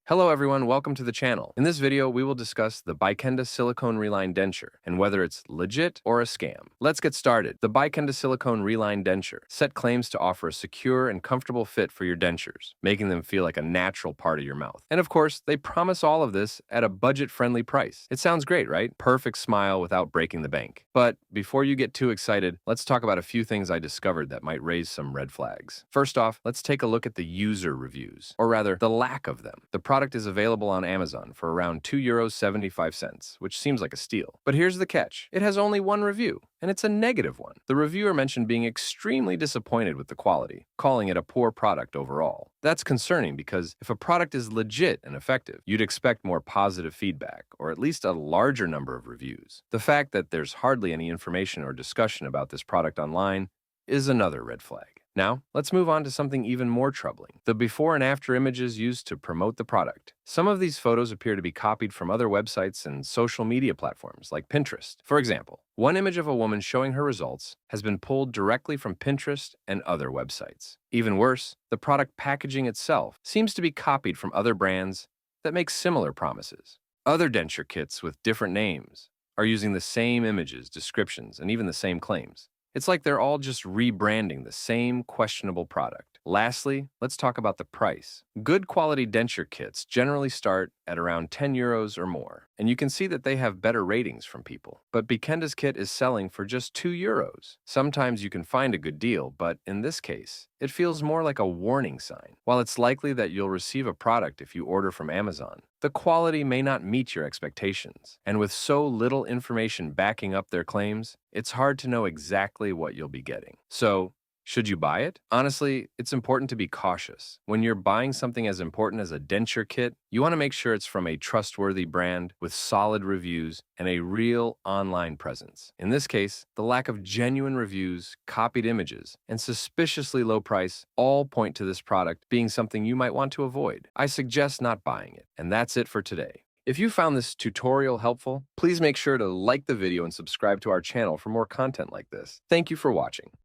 Hello everyone, welcome to the channel. In this video, we will discuss the Bikenda Silicone Reline Denture and whether it's legit or a scam. Let's get started. The Bikenda Silicone Reline Denture set claims to offer a secure and comfortable fit for your dentures, making them feel like a natural part of your mouth. And of course, they promise all of this at a budget-friendly price. It sounds great, right? Perfect smile without breaking the bank. But before you get too excited, let's talk about a few things I discovered that might raise some red flags. First off, let's take a look at the user reviews, or rather, the lack of them. The product is available on Amazon for around €2.75, which seems like a steal. But here's the catch. It has only one review, and it's a negative one. The reviewer mentioned being extremely disappointed with the quality, calling it a poor product overall. That's concerning because if a product is legit and effective, you'd expect more positive feedback, or at least a larger number of reviews. The fact that there's hardly any information or discussion about this product online is another red flag. Now, let's move on to something even more troubling, the before and after images used to promote the product. Some of these photos appear to be copied from other websites and social media platforms like Pinterest. For example, one image of a woman showing her results has been pulled directly from Pinterest and other websites. Even worse, the product packaging itself seems to be copied from other brands that make similar promises. Other denture kits with different names are using the same images, descriptions, and even the same claims. It's like they're all just rebranding the same questionable product. Lastly, let's talk about the price. Good quality denture kits generally start at around €10 or more, and you can see that they have better ratings from people. But Bikenda's kit is selling for just €2. Sometimes you can find a good deal, but in this case, it feels more like a warning sign. While it's likely that you'll receive a product if you order from Amazon, the quality may not meet your expectations. And with so little information backing up their claims, it's hard to know exactly what you'll be getting. So, should you buy it? Honestly, it's important to be cautious. When you're buying something as important as a denture kit, you want to make sure it's from a trustworthy brand with solid reviews and a real online presence. In this case, the lack of genuine reviews, copied images, and suspiciously low price all point to this product being something you might want to avoid. I suggest not buying it. And that's it for today. If you found this tutorial helpful, please make sure to like the video and subscribe to our channel for more content like this. Thank you for watching.